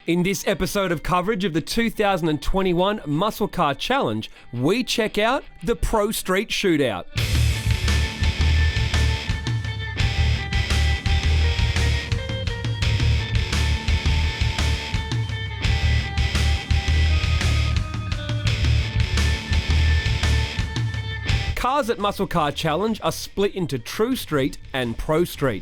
In this episode of coverage of the 2021 Muscle Car Challenge, we check out the Pro Street Shootout. Cars at Muscle Car Challenge are split into True Street and Pro Street.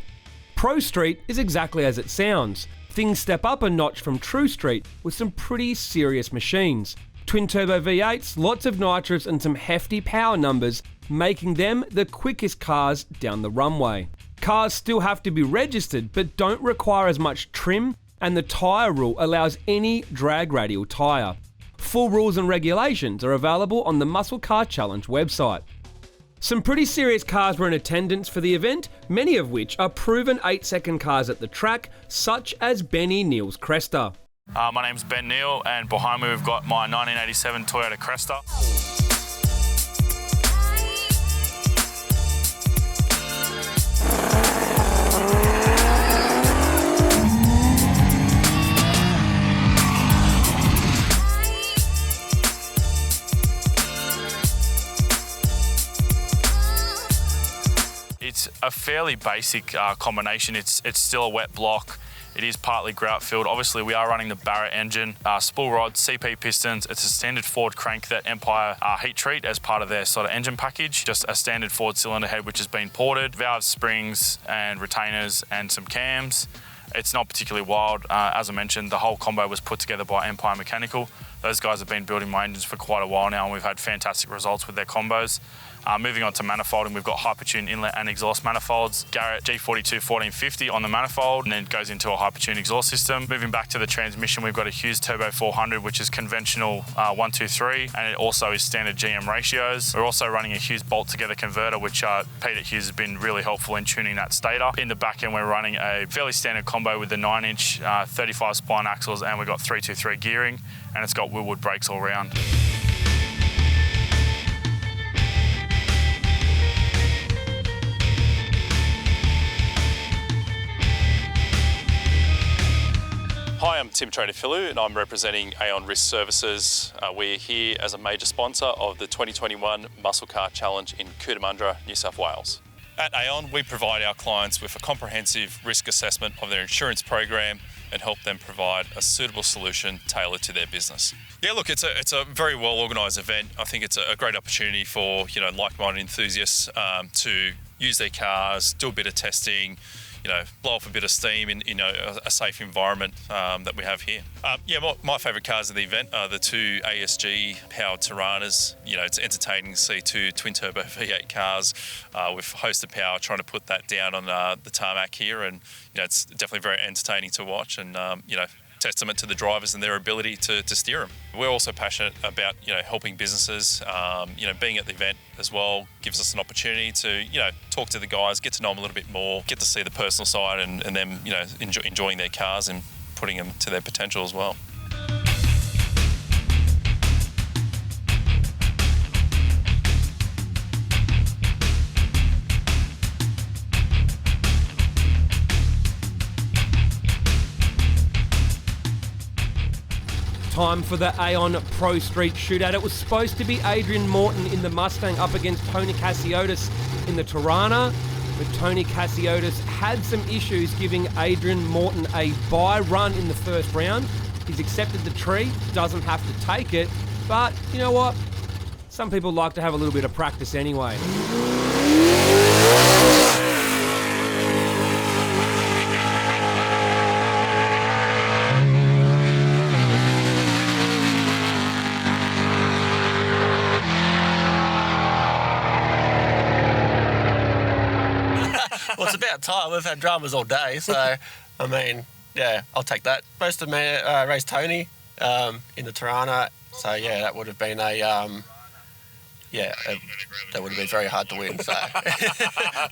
Pro Street is exactly as it sounds. Things step up a notch from True Street with some pretty serious machines. Twin-turbo V8s, lots of nitrous and some hefty power numbers, making them the quickest cars down the runway. Cars still have to be registered but don't require as much trim, and the tyre rule allows any drag radial tyre. Full rules and regulations are available on the Muscle Car Challenge website. Some pretty serious cars were in attendance for the event, many of which are proven 8-second cars at the track, such as Benny Neal's Cresta. My name's Ben Neal, and behind me we've got my 1987 Toyota Cresta. It's a fairly basic combination. It's still a wet block. It is partly grout filled. Obviously, we are running the Barrett engine, spool rods, CP pistons. It's a standard Ford crank that Empire heat treat as part of their sort of engine package. Just a standard Ford cylinder head which has been ported, valves, springs, and retainers, and some cams. It's not particularly wild. As I mentioned, the whole combo was put together by Empire Mechanical. Those guys have been building my engines for quite a while now, and we've had fantastic results with their combos. Moving on to manifolding, we've got Hypertune inlet and exhaust manifolds, Garrett G42 1450 on the manifold, and then it goes into a Hypertune exhaust system. Moving back to the transmission, we've got a Hughes Turbo 400, which is conventional 123, and it also is standard GM ratios. We're also running a Hughes bolt together converter, which Pete at Hughes has been really helpful in tuning that stator. In the back end, we're running a fairly standard combo with the 9-inch 35 spline axles, and we've got 323 gearing, and it's got Willwood brakes all round. Hi, I'm Tim Trader-Fillu and I'm representing Aeon Risk Services. We're here as a major sponsor of the 2021 Muscle Car Challenge in Cootamundra, New South Wales. At Aeon, we provide our clients with a comprehensive risk assessment of their insurance program and help them provide a suitable solution tailored to their business. Yeah, look, it's a very well organised event. I think it's a great opportunity for like-minded enthusiasts to use their cars, do a bit of testing, blow off a bit of steam in a safe environment that we have here. My favourite cars of the event are the two ASG powered Tiranas. It's entertaining to see two twin-turbo V8 cars with hosted power trying to put that down on the tarmac here, and it's definitely very entertaining to watch, and testament to the drivers and their ability to steer them. We're also passionate about helping businesses. Being at the event as well gives us an opportunity to talk to the guys, get to know them a little bit more, get to see the personal side, and them enjoying their cars and putting them to their potential as well. Time for the Aeon Pro Street Shootout. It was supposed to be Adrian Morton in the Mustang up against Tony Cassiotis in the Tirana, but Tony Cassiotis had some issues giving Adrian Morton a bye run in the first round. He's accepted the tree, doesn't have to take it, but you know what? Some people like to have a little bit of practice anyway. Well, it's about time. We've had dramas all day, so, I mean, yeah, I'll take that. Most of me raced Tony in the Tirana, so, yeah, that would have been that would have been very hard to win, so.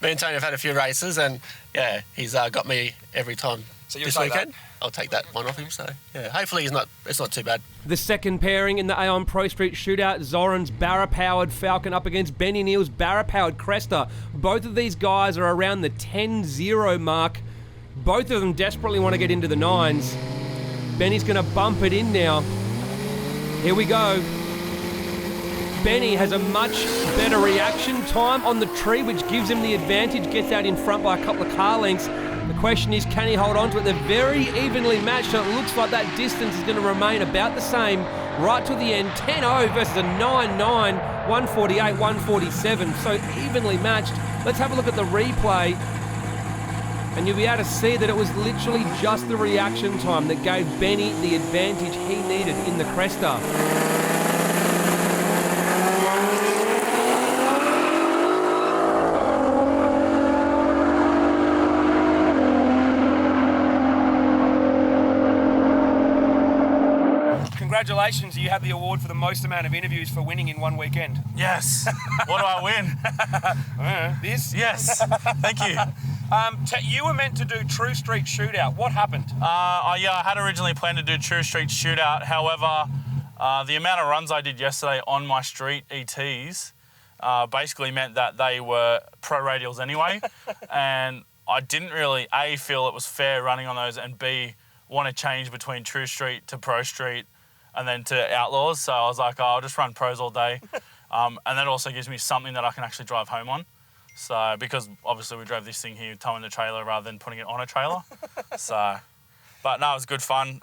Me and Tony have had a few races, and, yeah, he's got me every time this weekend. I'll take that one off him, so, yeah, hopefully it's not too bad. The second pairing in the Aeon Pro Street Shootout, Zoran's Barra-powered Falcon up against Benny Neal's Barra-powered Cresta. Both of these guys are around the 10-0 mark. Both of them desperately want to get into the nines. Benny's going to bump it in now. Here we go. Benny has a much better reaction time on the tree, which gives him the advantage, gets out in front by a couple of car lengths. The question is, can he hold on to it? They're very evenly matched, so it looks like that distance is going to remain about the same right to the end. 10-0 versus a 9-9, 148, 147, so evenly matched. Let's have a look at the replay, and you'll be able to see that it was literally just the reaction time that gave Benny the advantage he needed in the Cresta. Congratulations, you had the award for the most amount of interviews for winning in one weekend. Yes. What do I win? This? Yes. Thank you. You were meant to do True Street Shootout. What happened? I had originally planned to do True Street Shootout. However, the amount of runs I did yesterday on my street ETs basically meant that they were pro radials anyway. And I didn't really, A, feel it was fair running on those, and B, want to change between True Street to Pro Street and then to Outlaws. So I was like, I'll just run pros all day. And that also gives me something that I can actually drive home on. So, because obviously we drove this thing here towing the trailer rather than putting it on a trailer. So, but no, it was good fun.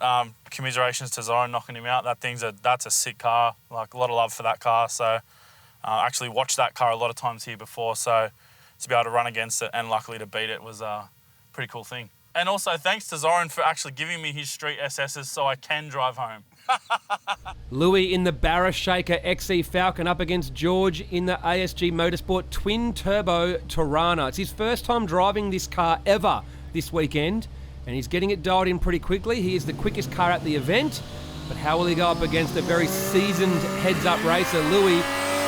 Commiserations to Zoran knocking him out. That's a sick car. Like, a lot of love for that car. So, actually watched that car a lot of times here before. So, to be able to run against it and luckily to beat it was a pretty cool thing. And also thanks to Zoran for actually giving me his street SSs so I can drive home. Louis in the Barra Shaker XE Falcon up against George in the ASG Motorsport Twin Turbo Tirana. It's his first time driving this car ever this weekend, and he's getting it dialed in pretty quickly. He is the quickest car at the event, but how will he go up against a very seasoned heads-up racer, Louis?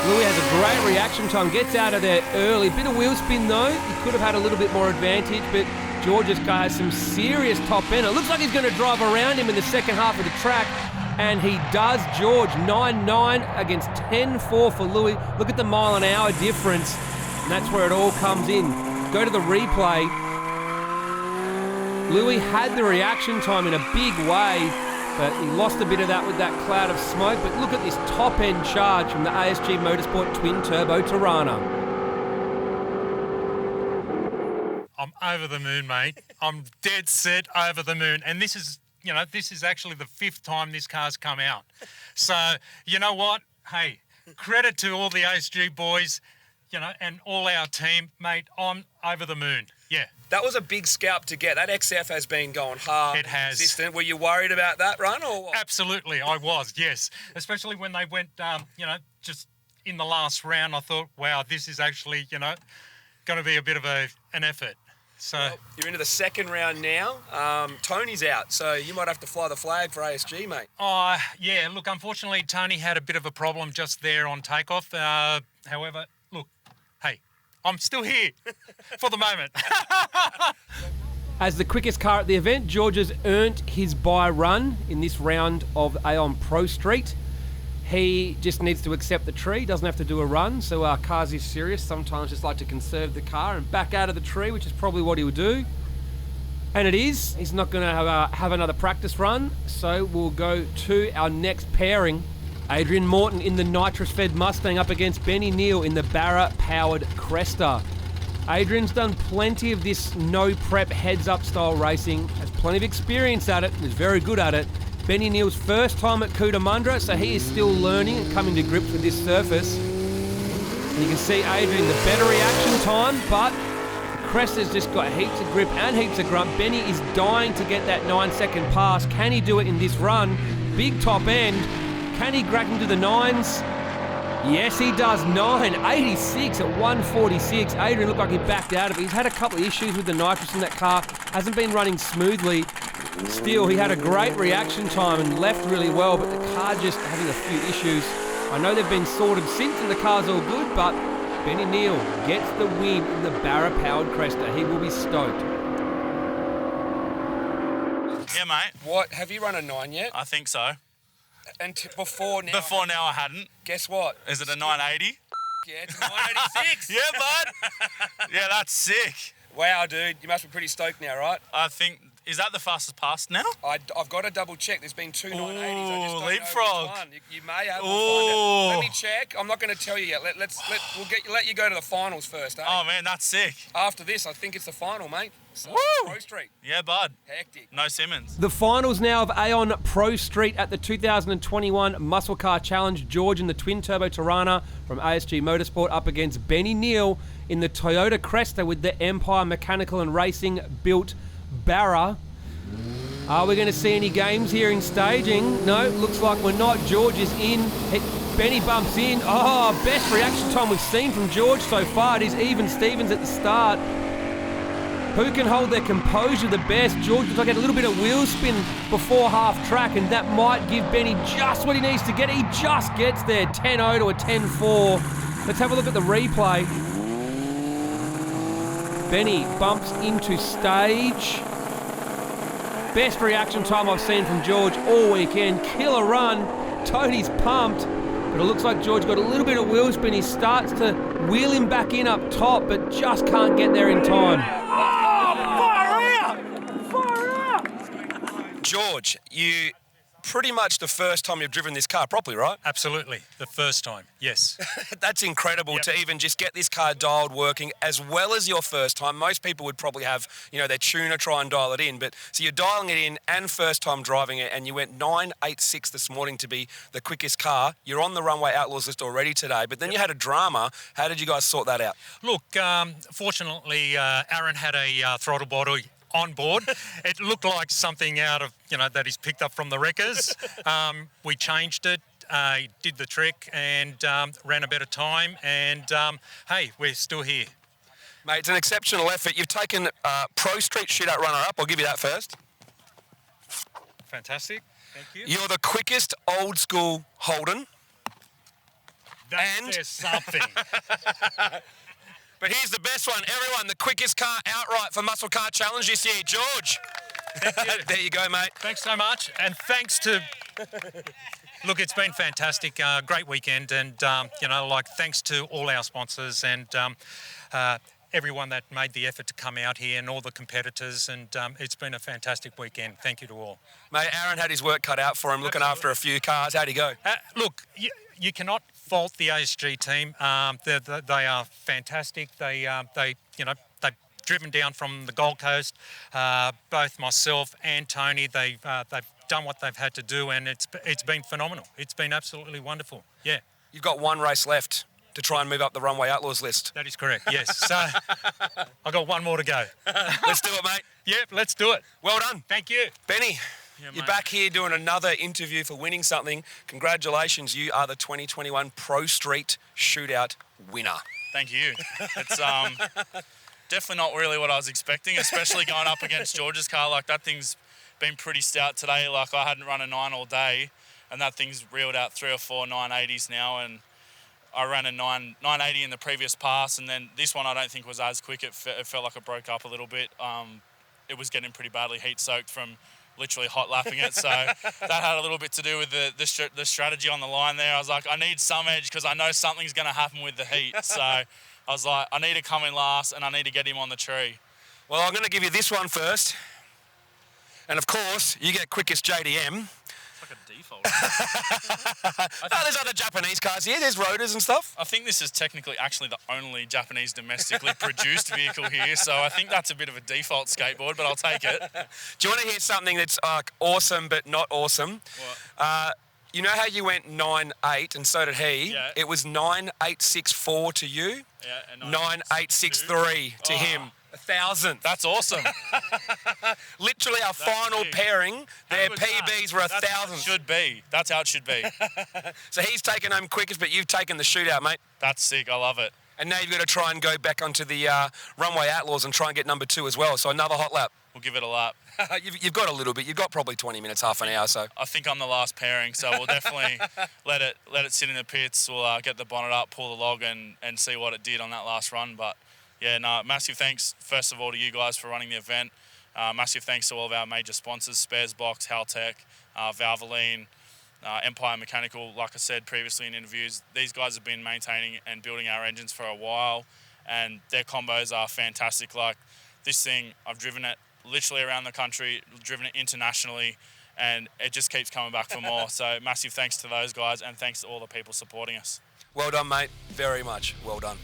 Louis has a great reaction time, gets out of there early. Bit of wheel spin though, he could have had a little bit more advantage, but George's car has some serious top end. It looks like he's going to drive around him in the second half of the track, and he does. George 9-9 against 10-4 for Louis. Look at the mile an hour difference, and that's where it all comes in. Go to the replay. Louis had the reaction time in a big way, but he lost a bit of that with that cloud of smoke. But look at this top end charge from the ASG Motorsport Twin Turbo Tirana. I'm over the moon, mate. I'm dead set over the moon. And this is actually the 5th time this car's come out. So, you know what? Hey, credit to all the ASG boys, and all our team, mate. I'm over the moon. Yeah. That was a big scalp to get. That XF has been going hard. It has. Consistent. Were you worried about that run or what? Absolutely, I was, yes. Especially when they went, just in the last round, I thought, wow, this is actually, going to be a bit of an effort. So well, you're into the second round now. Tony's out, so you might have to fly the flag for ASG, mate. Yeah, look, unfortunately, Tony had a bit of a problem just there on takeoff. However, look, hey, I'm still here for the moment. As the quickest car at the event, George has earned his bye run in this round of Aeon Pro Street. He just needs to accept the tree, doesn't have to do a run. So cars is serious, sometimes just like to conserve the car and back out of the tree, which is probably what he would do. And it is. He's not going to have another practice run. So we'll go to our next pairing. Adrian Morton in the nitrous-fed Mustang up against Benny Neal in the Barra-powered Cresta. Adrian's done plenty of this no-prep heads-up style racing, has plenty of experience at it, and is very good at it. Benny Neal's first time at Cootamundra, so he is still learning and coming to grips with this surface. And you can see Adrian, the better reaction time, but the Cresta's just got heaps of grip and heaps of grunt. Benny is dying to get that 9-second pass. Can he do it in this run? Big top end. Can he crack into the 9s? Yes, he does. 9.86 at 146. Adrian looked like he backed out of it. He's had a couple of issues with the nitrous in that car. Hasn't been running smoothly. Still, he had a great reaction time and left really well, but the car just having a few issues. I know they've been sorted since and the car's all good, but Benny Neal gets the win in the Barra-powered Cresta. He will be stoked. Yeah, mate. What? Have you run a 9 yet? I think so. And before now? Before now I hadn't. Guess what? Is it a 980? Yeah, it's a 986. Yeah, bud. Yeah, that's sick. Wow, dude. You must be pretty stoked now, right? I think Is that the fastest pass now? I've got to double check. There's been two 980s. I just don't leapfrog. know which one. You may have. We'll find out. Let me check. I'm not going to tell you yet. Let you go to the finals first. Eh? Oh man, that's sick. After this, I think it's the final, mate. So, Woo! Pro Street. Yeah, bud. Hectic. No Simmons. The finals now of Aeon Pro Street at the 2021 Muscle Car Challenge. George in the twin turbo Tirana from ASG Motorsport up against Benny Neal in the Toyota Cresta with the Empire Mechanical and Racing built Barra. Are we going to see any games here in staging? No, looks like we're not. George is in. Benny bumps in. Oh, best reaction time we've seen from George so far. It is even Stevens at the start. Who can hold their composure the best? George looks like he had a little bit of wheel spin before half track, and that might give Benny just what he needs to get. He just gets there, 10.0 to a 10.4. Let's have a look at the replay. Benny bumps into stage. Best reaction time I've seen from George all weekend. Killer run. Tony's pumped. But it looks like George got a little bit of wheel spin. He starts to wheel him back in up top, but just can't get there in time. George, you pretty much the first time you've driven this car properly, right? Absolutely. The first time, yes. That's incredible to even just get this car dialed working as well as your first time. Most people would probably have, their tuner try and dial it in. But so you're dialing it in and first time driving it, and you went 986 this morning to be the quickest car. You're on the Runway Outlaws list already today, but then you had a drama. How did you guys sort that out? Look, fortunately, Aaron had a throttle body on board. It looked like something out of, that he's picked up from the wreckers. We changed it, did the trick and ran a better time. And, hey, we're still here. Mate, it's an exceptional effort. You've taken Pro Street Shootout runner-up. I'll give you that first. Fantastic. Thank you. You're the quickest old-school Holden. That says something. But here's the best one. Everyone, the quickest car outright for Muscle Car Challenge this year. George. Thank you. There you go, mate. Thanks so much. And thanks to... Look, it's been fantastic. Great weekend. And, thanks to all our sponsors and everyone that made the effort to come out here and all the competitors. And it's been a fantastic weekend. Thank you to all. Mate, Aaron had his work cut out for him looking after a few cars. How'd he go? Look, you cannot fault the ASG team. They are fantastic. They've driven down from the Gold Coast. Both myself and Tony, they've done what they've had to do, and it's been phenomenal. It's been absolutely wonderful. Yeah. You've got one race left to try and move up the Runway Outlaws list. That is correct. Yes. So I've got one more to go. Let's do it, mate. Yep. Let's do it. Well done. Thank you, Benny. Yeah, You're mate. back here doing another interview for winning something. Congratulations, you are the 2021 Pro Street Shootout winner. Thank you. It's definitely not really what I was expecting, especially going up against George's car. Like, that thing's been pretty stout today. Like, I hadn't run a 9 all day, and that thing's reeled out 3 or 4 980s now, and I ran a 980 in the previous pass, and then this one I don't think was as quick. It felt like it broke up a little bit. It was getting pretty badly heat-soaked from literally hot lapping it, so that had a little bit to do with the strategy on the line there. I was like, I need some edge because I know something's going to happen with the heat. So I was like, I need to come in last and I need to get him on the tree. Well, I'm going to give you this one first. And of course, you get quickest JDM. It's like a default. There's other Japanese cars here. There's Rotors and stuff. I think this is technically actually the only Japanese domestically produced vehicle here, so I think that's a bit of a default skateboard, but I'll take it. Do you want to hear something that's awesome but not awesome? What? You know how you went 9.8 and so did he? Yeah. It was 9.864 to you, Yeah, and 9.863 to him. 1,000. That's awesome. Literally our final big. pairing, their How good's PBs that? were That's how it 1,000. should be. That's how it should be. So he's taken home quickest, but you've taken the shootout, mate. That's sick. I love it. And now you've got to try and go back onto the Runway Outlaws and try and get number 2 as well. So another hot lap. We'll give it a lap. You've got a little bit. You've got probably 20 minutes, half an hour. So I think I'm the last pairing, so we'll definitely let it sit in the pits. We'll get the bonnet up, pull the log, and see what it did on that last run. But yeah, no, massive thanks first of all to you guys for running the event. Massive thanks to all of our major sponsors: Spares Box, Haltech, Valvoline, Empire Mechanical. Like I said previously in interviews, these guys have been maintaining and building our engines for a while, and their combos are fantastic. Like this thing, I've driven it literally around the country, driven it internationally, and it just keeps coming back for more. So massive thanks to those guys, and thanks to all the people supporting us. Well done, mate. Very much well done.